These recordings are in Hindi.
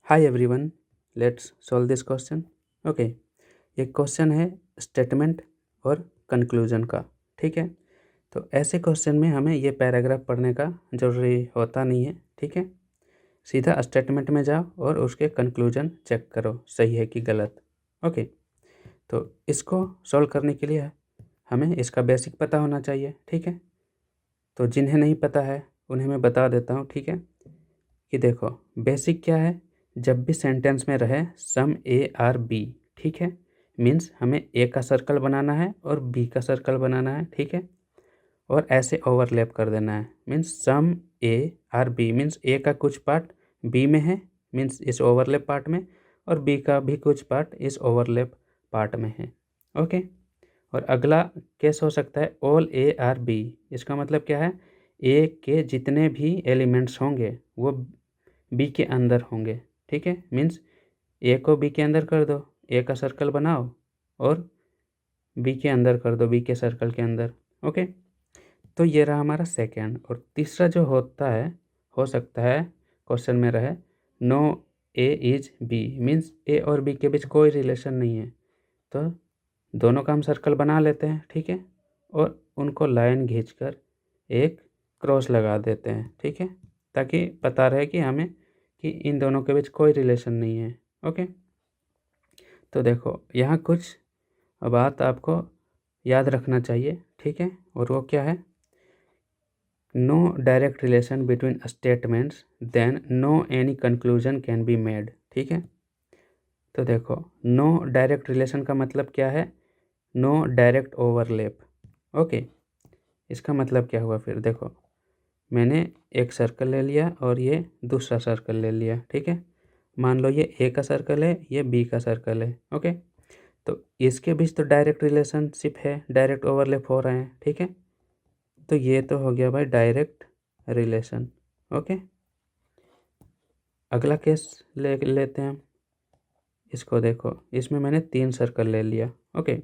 Hi everyone, let's solve this question. Okay, ये क्वेश्चन है स्टेटमेंट और कंक्लूजन का। ठीक है, तो ऐसे क्वेश्चन में हमें ये पैराग्राफ पढ़ने का ज़रूरी होता नहीं है। ठीक है, सीधा स्टेटमेंट में जाओ और उसके कंक्लूजन चेक करो सही है कि गलत। ओके, तो इसको सॉल्व करने के लिए हमें इसका बेसिक पता होना चाहिए। ठीक है, तो जिन्हें नहीं पता है उन्हें मैं बता देता हूँ। ठीक है, कि देखो बेसिक क्या है, जब भी सेंटेंस में रहे सम ए आर बी, ठीक है, मीन्स हमें ए का सर्कल बनाना है और बी का सर्कल बनाना है। ठीक है, और ऐसे ओवरलैप कर देना है, means some A R B means A का कुछ पार्ट बी में है, मीन्स इस ओवरलैप पार्ट में, और बी का भी कुछ पार्ट इस ओवरलैप पार्ट में है। ओके, और अगला केस हो सकता है ऑल ए आर बी। इसका मतलब क्या है, ए के जितने भी एलिमेंट्स होंगे वो बी के अंदर होंगे। ठीक है, मीन्स ए को बी के अंदर कर दो, ए का सर्कल बनाओ और बी के अंदर कर दो, बी के सर्कल के अंदर। ओके, तो ये रहा हमारा सेकेंड। और तीसरा जो होता है, हो सकता है क्वेश्चन में रहे no A is B, means A और बी के बीच कोई रिलेशन नहीं है, तो दोनों का हम सर्कल बना लेते हैं। ठीक है, और उनको लाइन खींचकर एक क्रॉस लगा देते हैं। ठीक है, ताकि पता रहे कि हमें कि इन दोनों के बीच कोई रिलेशन नहीं है। ओके, तो देखो यहाँ कुछ बात आपको याद रखना चाहिए। ठीक है, और वो क्या है, no direct relation between statements then no any conclusion can be made. ठीक है, तो देखो नो डायरेक्ट रिलेशन का मतलब क्या है, नो डायरेक्ट ओवरलैप। ओके, इसका मतलब क्या हुआ, फिर देखो मैंने एक सर्कल ले लिया और ये दूसरा सर्कल ले लिया। ठीक है, मान लो ये ए का सर्कल है, ये बी का सर्कल है। ओके, तो इसके बीच तो डायरेक्ट रिलेशनशिप है, डायरेक्ट ओवरलैप हो रहे हैं। ठीक है, तो ये तो हो गया भाई डायरेक्ट रिलेशन। ओके, अगला केस लेते हैं हम। इसको देखो, इसमें मैंने 3 सर्कल ले लिया। ओके,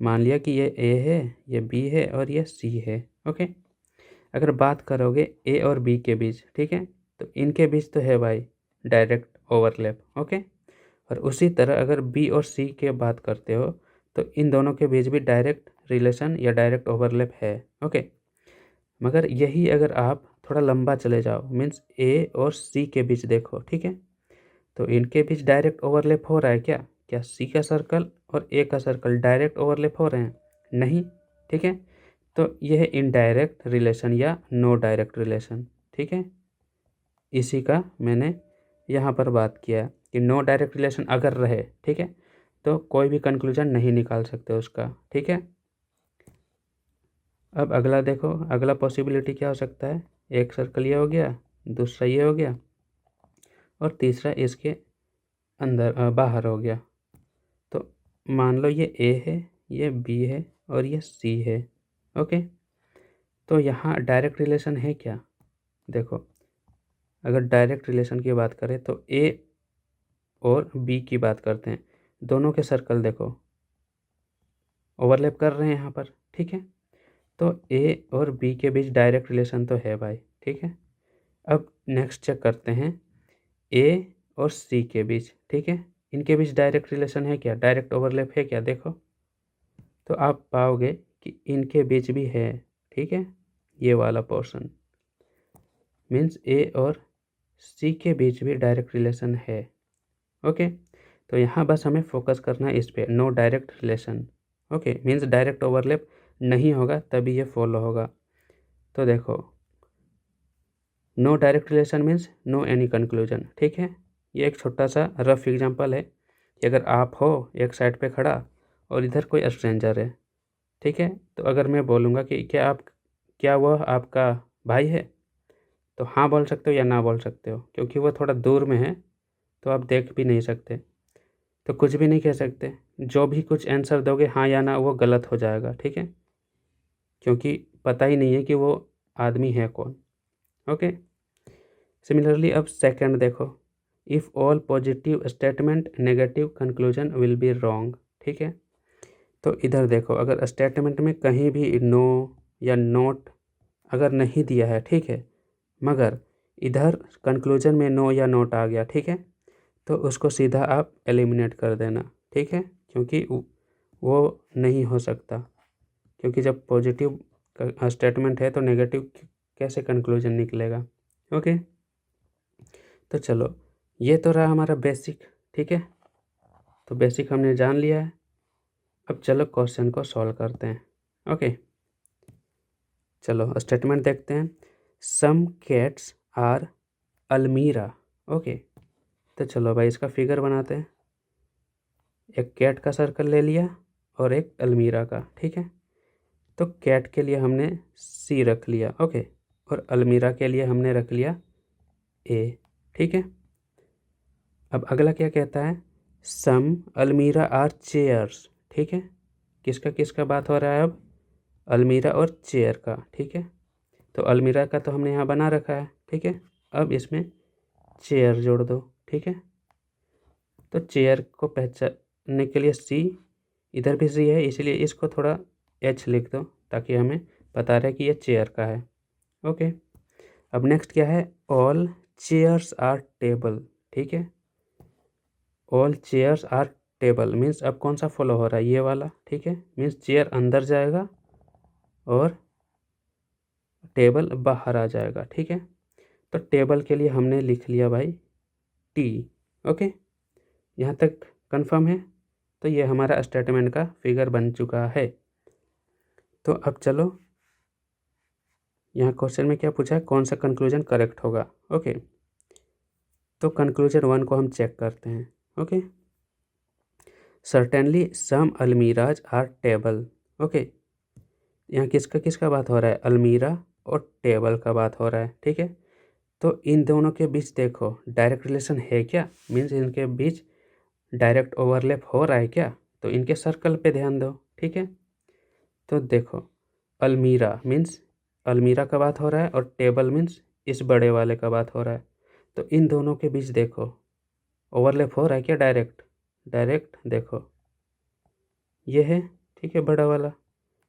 मान लिया कि ये ए है, ये बी है और ये सी है। ओके, अगर बात करोगे ए और बी के बीच, ठीक है, तो इनके बीच तो है भाई डायरेक्ट ओवरलैप। ओके, और उसी तरह अगर बी और सी की बात करते हो तो इन दोनों के बीच भी डायरेक्ट रिलेशन या डायरेक्ट ओवरलैप है। ओके, मगर यही अगर आप थोड़ा लंबा चले जाओ, मीन्स ए और सी के बीच देखो। ठीक है, तो इनके बीच डायरेक्ट ओवरलैप हो रहा है क्या, क्या सी का सर्कल और ए का सर्कल डायरेक्ट ओवरलैप हो रहे हैं? नहीं। ठीक है, तो यह है इनडायरेक्ट रिलेशन या नो डायरेक्ट रिलेशन। ठीक है, इसी का मैंने यहाँ पर बात किया कि नो डायरेक्ट रिलेशन अगर रहे, ठीक है, तो कोई भी कंक्लूजन नहीं निकाल सकते उसका। ठीक है, अब अगला देखो, अगला पॉसिबिलिटी क्या हो सकता है, एक सर्कल ये हो गया, दूसरा ये हो गया और तीसरा इसके अंदर बाहर हो गया। तो मान लो ये ए है, ये बी है और ये सी है। ओके, तो यहाँ डायरेक्ट रिलेशन है क्या, देखो अगर डायरेक्ट रिलेशन की बात करें तो ए और बी की बात करते हैं, दोनों के सर्कल देखो ओवरलैप कर रहे हैं यहाँ पर। ठीक है, तो ए और बी के बीच डायरेक्ट रिलेशन तो है भाई। ठीक है, अब नेक्स्ट चेक करते हैं ए और सी के बीच। ठीक है, इनके बीच डायरेक्ट रिलेशन है क्या, डायरेक्ट ओवरलैप है क्या, देखो तो आप पाओगे कि इनके बीच भी है। ठीक है, ये वाला पोर्शन मीन्स ए और सी के बीच भी डायरेक्ट रिलेशन है। ओके, तो यहाँ बस हमें फोकस करना है इस पे, no direct relation. Okay, means direct overlap नहीं होगा तभी ये फॉलो होगा। तो देखो no direct relation means no any conclusion. ठीक है, ये एक छोटा सा रफ एग्जांपल है कि अगर आप हो एक साइड पे खड़ा और इधर कोई स्ट्रेंजर है, ठीक है, तो अगर मैं बोलूँगा कि क्या वह आपका भाई है, तो हाँ बोल सकते हो या ना बोल सकते हो, क्योंकि वो थोड़ा दूर में है तो आप देख भी नहीं सकते, तो कुछ भी नहीं कह सकते। जो भी कुछ आंसर दोगे हाँ या ना वो गलत हो जाएगा। ठीक है, क्योंकि पता ही नहीं है कि वो आदमी है कौन। ओके, सिमिलरली अब सेकंड देखो, if all positive statement negative conclusion will be wrong. ठीक है, तो इधर देखो अगर स्टेटमेंट में कहीं भी नो या नोट अगर नहीं दिया है, ठीक है, मगर इधर कंक्लूजन में नो या नोट आ गया, ठीक है, तो उसको सीधा आप एलिमिनेट कर देना, ठीक है, क्योंकि वो नहीं हो सकता, क्योंकि जब पॉजिटिव स्टेटमेंट है तो नेगेटिव कैसे कंक्लूजन निकलेगा। ओके, तो चलो ये तो रहा हमारा बेसिक, ठीक है, तो बेसिक हमने जान लिया है। अब चलो क्वेश्चन को सॉल्व करते हैं। ओके, चलो स्टेटमेंट देखते हैं। सम कैट्स आर अलमीरा। ओके, तो चलो भाई इसका फिगर बनाते हैं। एक कैट का सर्कल ले लिया और एक अलमीरा का, ठीक है। तो कैट के लिए हमने सी रख लिया, ओके, और अलमीरा के लिए हमने रख लिया ए, ठीक है। अब अगला क्या कहता है, सम अलमीरा आर चेयर्स, ठीक है। किसका किसका बात हो रहा है अब, अलमीरा और चेयर का, ठीक है। तो अलमीरा का तो हमने यहाँ बना रखा है, ठीक है। अब इसमें चेयर जोड़ दो, ठीक है। तो चेयर को पहचानने के लिए सी, इधर भी सी है इसलिए इसको थोड़ा एच लिख दो ताकि हमें पता रहे कि ये चेयर का है। ओके, अब नेक्स्ट क्या है, ऑल चेयर्स आर टेबल, ठीक है। All chairs are table means अब कौन सा फॉलो हो रहा है, ये वाला, ठीक है। मीन्स चेयर अंदर जाएगा और टेबल बाहर आ जाएगा, ठीक है। तो टेबल के लिए हमने लिख लिया भाई टी। ओके, यहाँ तक कंफर्म है। तो ये हमारा स्टेटमेंट का फिगर बन चुका है। तो अब चलो यहाँ क्वेश्चन में क्या पूछा है, कौन सा कंक्लूजन करेक्ट होगा। ओके, तो कंक्लूजन 1 को हम चेक करते हैं। Okay, certainly some almirahs are table. Okay, यहाँ किसका किसका बात हो रहा है, अलमीरा और टेबल का बात हो रहा है, ठीक है। तो इन दोनों के बीच देखो डायरेक्ट रिलेशन है क्या, मीन्स इनके बीच डायरेक्ट ओवरलैप हो रहा है क्या, तो इनके सर्कल पे ध्यान दो, ठीक है। तो देखो अलमीरा मीन्स अलमीरा का बात हो रहा है और टेबल मीन्स इस बड़े वाले का बात हो रहा है। तो इन दोनों के बीच देखो ओवरलैप हो रहा है क्या, डायरेक्ट डायरेक्ट देखो ये है, ठीक है, बड़ा वाला।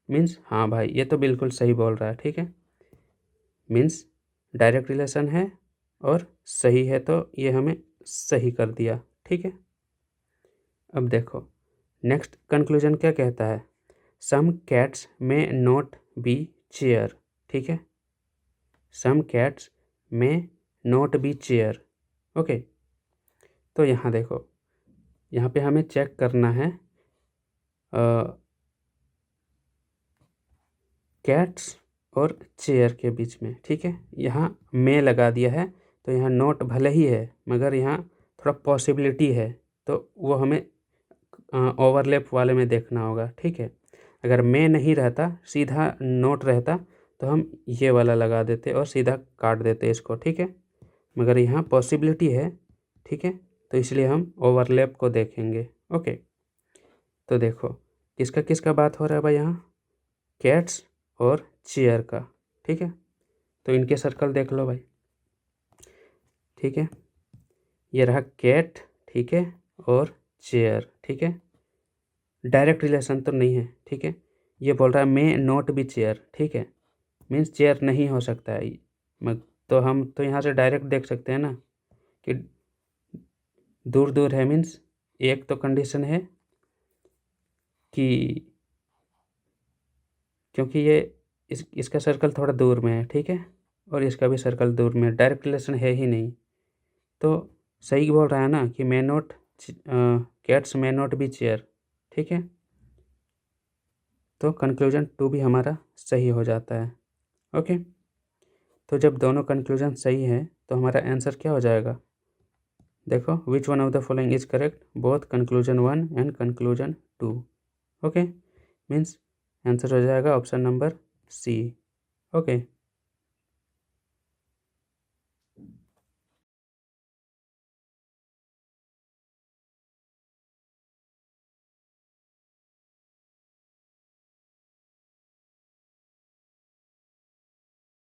मीन्स हाँ भाई ये तो बिल्कुल सही बोल रहा है, ठीक है। मीन्स डायरेक्ट रिलेशन है और सही है, तो ये हमें सही कर दिया, ठीक है। अब देखो नेक्स्ट कंक्लूजन क्या कहता है, सम कैट्स में नॉट बी चेयर, ठीक है। सम कैट्स में नॉट बी चेयर। ओके, तो यहाँ देखो यहाँ पे हमें चेक करना है कैट्स और चेयर के बीच में, ठीक है। यहाँ में लगा दिया है तो यहाँ नोट भले ही है मगर यहाँ थोड़ा पॉसिबिलिटी है, तो वो हमें ओवरलैप वाले में देखना होगा, ठीक है। अगर में नहीं रहता सीधा नोट रहता तो हम ये वाला लगा देते और सीधा काट देते इसको, ठीक है। मगर यहाँ पॉसिबिलिटी है, ठीक है, तो इसलिए हम ओवरलैप को देखेंगे। ओके, तो देखो किसका किसका बात हो रहा है भाई, यहाँ कैट्स और चेयर का, ठीक है। तो इनके सर्कल देख लो भाई, ठीक है। ये रहा कैट, ठीक है, और चेयर, ठीक है। डायरेक्ट रिलेशन तो नहीं है, ठीक है। ये बोल रहा है मे नॉट बी चेयर, ठीक है, मीन्स चेयर नहीं हो सकता है। तो हम तो यहाँ से डायरेक्ट देख सकते हैं ना कि दूर दूर है, मीन्स एक तो कंडीशन है कि क्योंकि ये इसका सर्कल थोड़ा दूर में है, ठीक है, और इसका भी सर्कल दूर में है, डायरेक्ट रिलेशन है ही नहीं। तो सही बोल रहा है ना कि may not cats may not be chair, ठीक है। तो कंक्लूजन 2 भी हमारा सही हो जाता है। ओके, तो जब दोनों कंक्लूजन सही है तो हमारा आंसर क्या हो जाएगा, देखो which one of the following is correct, both conclusion 1 and conclusion 2। Okay, means answer हो जाएगा ऑप्शन नंबर सी। ओके।